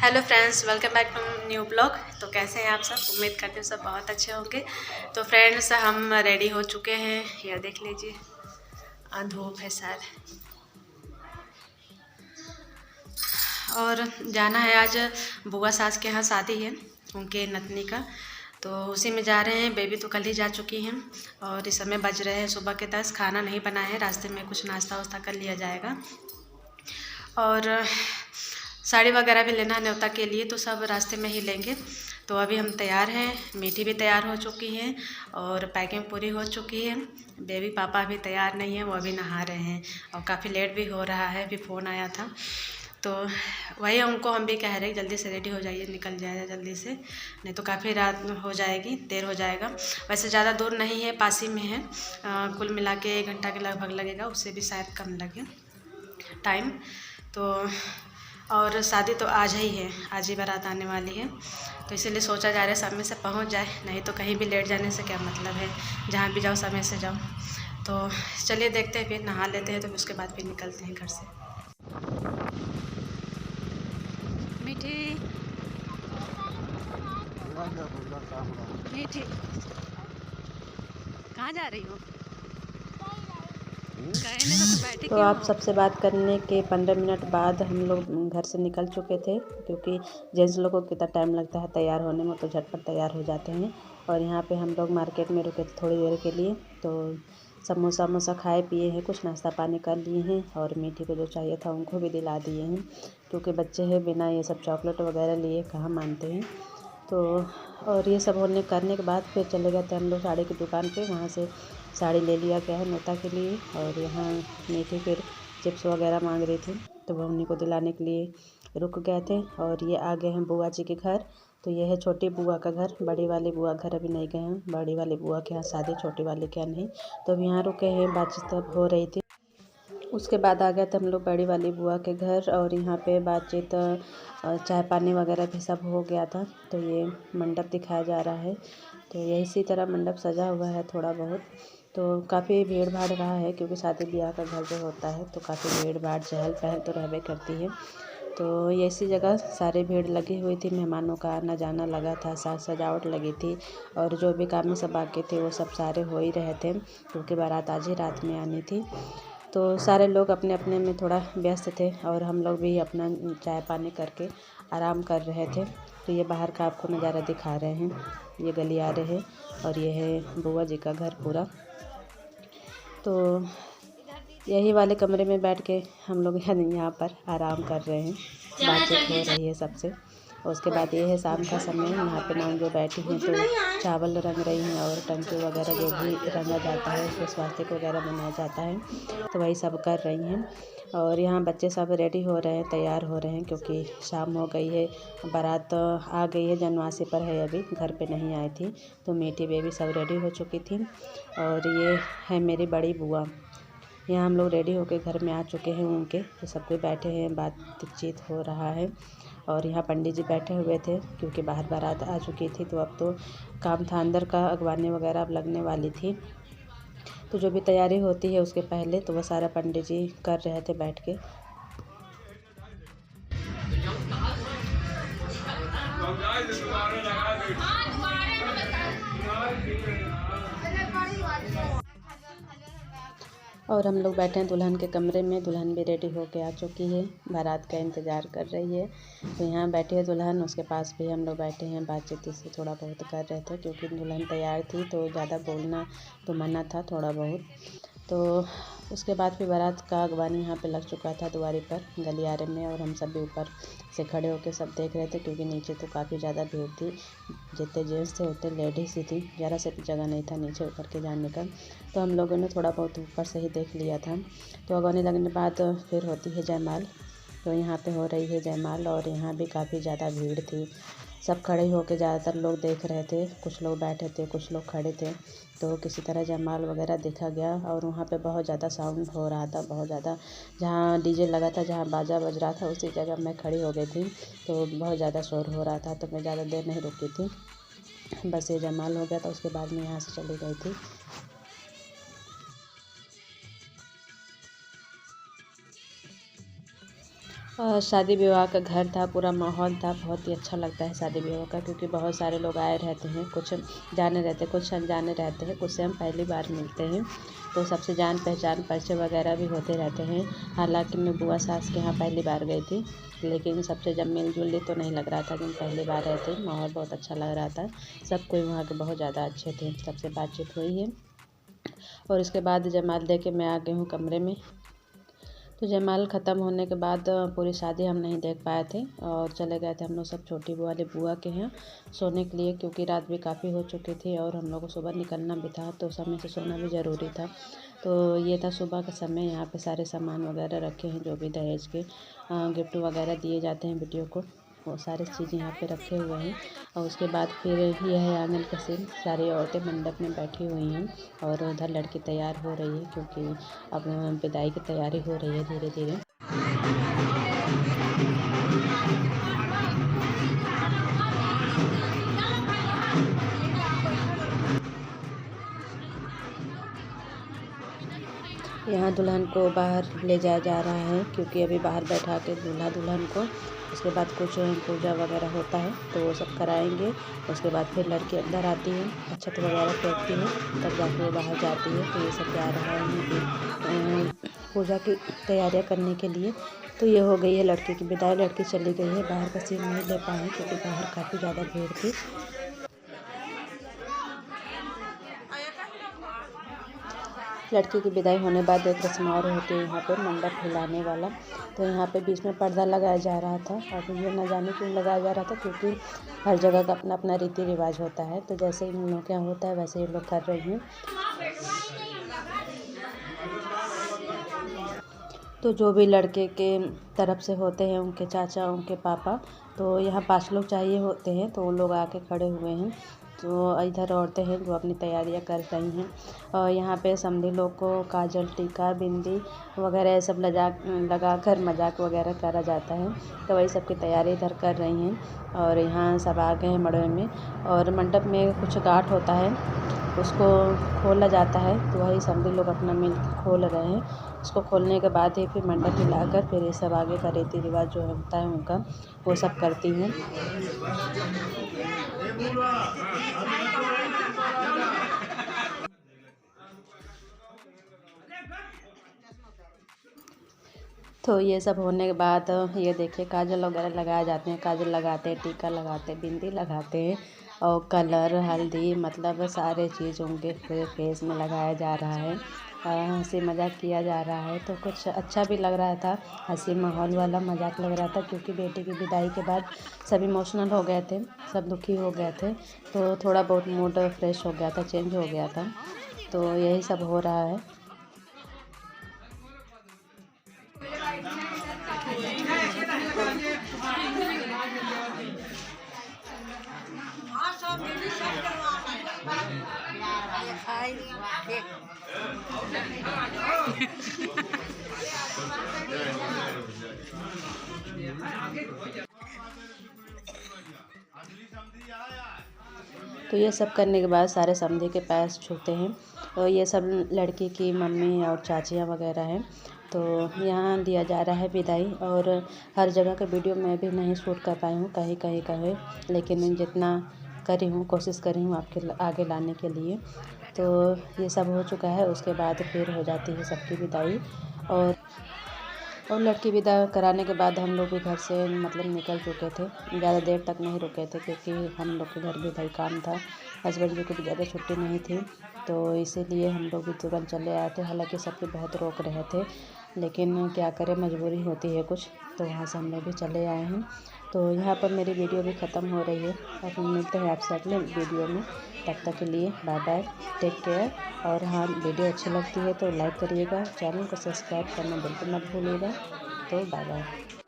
Hello friends, welcome back to new blog. तो कैसे हैं आप सब? उम्मीद करते हैं सब बहुत अच्छे होंगे। तो फ्रेंड्स, हम रेडी हो चुके हैं। यह देख लीजिए, धूप है शायद। और जाना है आज बुआ सास के यहाँ, शादी है उनके नतनी का, तो उसी में जा रहे हैं। बेबी तो कल ही जा चुकी हैं और इस समय बज रहे हैं सुबह के 10। खाना नहीं बना है, रास्ते में कुछ नाश्ता वास्ता कर लिया जाएगा। और साड़ी वगैरह भी लेना है न्योता के लिए, तो सब रास्ते में ही लेंगे। तो अभी हम तैयार हैं, मीठी भी तैयार हो चुकी हैं और पैकिंग पूरी हो चुकी है। बेबी पापा अभी तैयार नहीं है, वो अभी नहा रहे हैं और काफ़ी लेट भी हो रहा है। अभी फ़ोन आया था, तो वही उनको हम भी कह रहे हैं जल्दी से रेडी हो जाइए, निकल जाए जल्दी से, नहीं तो काफ़ी रात हो जाएगी, देर हो जाएगा। वैसे ज़्यादा दूर नहीं है, पास ही में है। कुल मिला के 1 घंटा के लगभग लगेगा, उससे भी शायद कम लगे टाइम। तो और शादी तो आज ही है, आज ही बारात आने वाली है, तो इसीलिए सोचा जा रहा है समय से पहुंच जाए, नहीं तो कहीं भी लेट जाने से क्या मतलब है। जहाँ भी जाओ समय से जाओ। तो चलिए देखते हैं, फिर नहा लेते हैं, तो उसके बाद फिर निकलते हैं घर से। मीठी मीठी, कहाँ जा रही हो? तो आप सबसे बात करने के 15 मिनट बाद हम लोग घर से निकल चुके थे, क्योंकि जेंट्स लोगों को कितना टाइम लगता है तैयार होने में, तो झटपट तैयार हो जाते हैं। और यहाँ पे हम लोग मार्केट में रुके थे थोड़ी देर के लिए, तो समोसा वमोसा खाए पिए हैं, कुछ नाश्ता पानी कर लिए हैं और मीठी को जो चाहिए था उनको भी दिला दिए हैं, क्योंकि बच्चे हैं, बिना ये सब चॉकलेट वगैरह लिए कहाँ मानते हैं। तो और ये सब होने करने के बाद फिर चले गए थे हम लोग साड़ी की दुकान पे, वहाँ से साड़ी ले लिया गया है न्योता के लिए। और यहाँ मीठी फिर चिप्स वगैरह मांग रही थी, तो वो उन्हीं को दिलाने के लिए रुक गए थे। और ये आ गए हैं बुआ जी के घर। तो ये है छोटी बुआ का घर, बड़ी वाली बुआ घर अभी नहीं गए हैं, बड़ी वाली बुआ के यहाँ शादी, छोटी वाली के यहाँ नहीं। तो अब यहाँ रुके हैं, बातचीत अब हो रही थी। उसके बाद आ गए थे हम लोग बड़ी वाली बुआ के घर, और यहाँ पे बातचीत चाय पानी वगैरह भी सब हो गया था। तो ये मंडप दिखाया जा रहा है, तो ये इसी तरह मंडप सजा हुआ है थोड़ा बहुत। तो काफ़ी भीड़ भाड़ रहा है, क्योंकि शादी ब्याह का घर जो होता है तो काफ़ी भीड़ भाड़ चहल पहल तो रहबे करती है। तो ये इसी जगह सारी भीड़ लगी हुई थी, मेहमानों का आना जाना लगा था, साज सजावट लगी थी। और जो भी काम में सब बाकी थे वो सब सारे हो ही रहे थे, क्योंकि बारात आज ही रात में आनी थी। तो सारे लोग अपने अपने में थोड़ा व्यस्त थे, और हम लोग भी अपना चाय पानी करके आराम कर रहे थे। तो ये बाहर का आपको नज़ारा दिखा रहे हैं, ये गलियारे हैं और ये है बुआ जी का घर पूरा। तो यही वाले कमरे में बैठ के हम लोग यहाँ पर आराम कर रहे हैं, बातचीत हो रही है सबसे। और उसके बाद ये है शाम का समय, यहाँ पे नाम जो बैठी हैं तो चावल रंग रही हैं, और टंकी वगैरह जो भी रंगा जाता है उसमें स्वास्तिक वगैरह बनाया जाता है, तो वही सब कर रही हैं। और यहाँ बच्चे सब रेडी हो रहे हैं, तैयार हो रहे हैं, क्योंकि शाम हो गई है, बारात आ गई है, जनवासी पर है, अभी घर पे नहीं आई थी। तो मीठी बेबी सब रेडी हो चुकी थी। और ये है मेरी बड़ी बुआ। यहाँ हम लोग रेडी होके घर में आ चुके हैं उनके, तो सब कोई बैठे हैं, बातचीत हो रहा है। और यहाँ पंडित जी बैठे हुए थे, क्योंकि बाहर बारात आ चुकी थी, तो अब तो काम था अंदर का, अगवानी वगैरह अब लगने वाली थी। तो जो भी तैयारी होती है उसके पहले तो वो सारा पंडित जी कर रहे थे बैठ के। और हम लोग बैठे हैं दुल्हन के कमरे में, दुल्हन भी रेडी होके आ चुकी है, बारात का इंतज़ार कर रही है। तो यहाँ बैठी है दुल्हन, उसके पास भी हम लोग बैठे हैं, बातचीत से थोड़ा बहुत कर रहे थे, क्योंकि दुल्हन तैयार थी तो ज़्यादा बोलना तो मना था थोड़ा बहुत। तो उसके बाद फिर बारात का अगवानी यहाँ पे लग चुका था द्वारी पर, गलियारे में, और हम सब भी ऊपर से खड़े होकर सब देख रहे थे, क्योंकि नीचे तो काफ़ी ज़्यादा भीड़ थी, जितने जेंट्स थे उतने लेडीज़ ही थी, ज़रा से भी जगह नहीं था नीचे उतर के जाने का। तो हम लोगों ने थोड़ा बहुत ऊपर से ही देख लिया था। तो अगवानी लगने के बाद फिर होती है जयमाल। तो यहाँ पे हो रही है जयमाल, और यहाँ भी काफ़ी ज़्यादा भीड़ थी, सब खड़े होकर ज़्यादातर लोग देख रहे थे, कुछ लोग बैठे थे, कुछ लोग खड़े थे। तो किसी तरह जयमाल वगैरह देखा गया, और वहाँ पे बहुत ज़्यादा साउंड हो रहा था, बहुत ज़्यादा। जहाँ डीजे लगा था, जहाँ बाजा बज रहा था, उसी जगह मैं खड़ी हो गई थी, तो बहुत ज़्यादा शोर हो रहा था, तो मैं ज़्यादा देर नहीं रुकी थी। बस ये जयमाल हो गया था, उसके बाद मैं यहाँ से चली गई थी। शादी विवाह का घर था, पूरा माहौल था। बहुत ही अच्छा लगता है शादी विवाह का, क्योंकि बहुत सारे लोग आए रहते हैं, कुछ जाने रहते हैं, कुछ अनजाने रहते हैं, कुछ से हम पहली बार मिलते हैं। तो सबसे जान पहचान परिचय वगैरह भी होते रहते हैं। हालांकि मैं बुआ सास के यहाँ पहली बार गई थी, लेकिन सबसे जब मिलजुल ली तो नहीं लग रहा था कि हम पहली बार आए थे। माहौल बहुत अच्छा लग रहा था, सब कोई वहाँ के बहुत ज़्यादा अच्छे थे। सबसे बातचीत हुई है और इसके बाद जयमाल दे के मैं आ गई हूँ कमरे में। तो जयमाल ख़त्म होने के बाद पूरी शादी हम नहीं देख पाए थे और चले गए थे हम लोग सब छोटी बुआ वाली बुआ के यहाँ सोने के लिए, क्योंकि रात भी काफ़ी हो चुकी थी और हम लोग को सुबह निकलना भी था, तो समय से सोना भी ज़रूरी था। तो ये था सुबह का समय। यहाँ पे सारे सामान वगैरह रखे हैं, जो भी दहेज के गिफ्ट वगैरह दिए जाते हैं बेटियों को, वो सारी चीज़ यहाँ पे रखे हुए हैं। और उसके बाद फिर यह है आंगन का सीन। सारी औरतें मंडप में बैठी हुई हैं और उधर लड़की तैयार हो रही है, क्योंकि अब विदाई की तैयारी हो रही है धीरे धीरे। यहाँ दुल्हन को बाहर ले जाया जा रहा है, क्योंकि अभी बाहर बैठा के दूल्हा दुल्हन को उसके बाद कुछ पूजा वगैरह होता है तो वो सब कराएंगे। उसके बाद फिर लड़की अंदर आती है, अक्षत वगैरह फेंकती है, तब जाके वो बाहर जाती है। तो ये सब जा रहा है कि पूजा की तैयारियां करने के लिए। तो ये हो गई है लड़की की विदाई। लड़की चली गई है। बाहर का सीन नहीं ले पाए क्योंकि बाहर काफ़ी ज़्यादा भीड़ थी। लड़की की विदाई होने बाद एक रस्म और होती है यहाँ पे, मंडप हिलाने वाला। तो यहाँ पे बीच में पर्दा लगाया जा रहा था। अब ये न जाने क्यों लगाया जा रहा था, क्योंकि हर जगह का अपना अपना रीति रिवाज होता है। तो जैसे इन लोगों के यहाँ होता है वैसे ये लोग कर रही हैं। तो जो भी लड़के के तरफ से होते हैं, उनके चाचा, उनके पापा, तो यहाँ 5 लोग चाहिए होते हैं, तो वो लोग आके खड़े हुए हैं। तो इधर औरतें हैं जो अपनी तैयारियां कर रही हैं। और यहाँ पे समधी लोग को काजल, टीका, बिंदी वगैरह ये सब लगा कर मजाक वगैरह करा जाता है। तो वही सब की तैयारी इधर कर रही हैं। और यहाँ सब आ गए हैं मड़वे में। और मंडप में कुछ गांठ होता है, उसको खोला जाता है। तो वही समधी लोग अपना मिल खोल रहे हैं। उसको खोलने के बाद ही फिर मंडप हिलाकर फिर ये सब आगे का रीति रिवाज जो होता है उनका, वो सब करती हैं। तो ये सब होने के बाद ये देखिए काजल वगैरह लगाए जाते हैं। काजल लगाते हैं, टीका लगाते हैं, बिंदी लगाते हैं और कलर, हल्दी, मतलब सारे चीज़ उनके फेस में लगाया जा रहा है। हंसी मजाक किया जा रहा है। तो कुछ अच्छा भी लग रहा था, हंसी माहौल वाला मजाक लग रहा था, क्योंकि बेटी की विदाई के बाद सब इमोशनल हो गए थे, सब दुखी हो गए थे। तो थोड़ा बहुत मूड फ्रेश हो गया था, चेंज हो गया था। तो यही सब हो रहा है। तो ये सब करने के बाद सारे समधी के पैर छूते हैं। और ये सब लड़की की मम्मी और चाचियाँ वगैरह हैं। तो यहाँ दिया जा रहा है विदाई। और हर जगह का वीडियो मैं भी नहीं शूट कर पाई हूँ, कहीं कहीं का है, लेकिन जितना करी हूँ कोशिश करी हूँ आपके आगे लाने के लिए। तो ये सब हो चुका है। उसके बाद फिर हो जाती है सबकी विदाई। और लड़की विदा कराने के बाद हम लोग भी घर से मतलब निकल चुके थे। ज़्यादा देर तक नहीं रुके थे, क्योंकि हम लोग के घर भी भाई काम था। हस्बैंड जी को भी ज़्यादा छुट्टी नहीं थी, तो इसीलिए हम लोग भी तुरंत चले आए थे। हालांकि सबके बहुत रोक रहे थे, लेकिन क्या करें, मजबूरी होती है कुछ, तो वहाँ से हम लोग भी चले आए हैं। तो यहाँ पर मेरी वीडियो भी ख़त्म हो रही है। अब हम मिलते हैं आपसे अगले वीडियो में। तब तक के लिए बाय बाय, टेक केयर। और हाँ, वीडियो अच्छी लगती है तो लाइक करिएगा, चैनल को सब्सक्राइब करना बिल्कुल मत भूलिएगा। तो बाय बाय।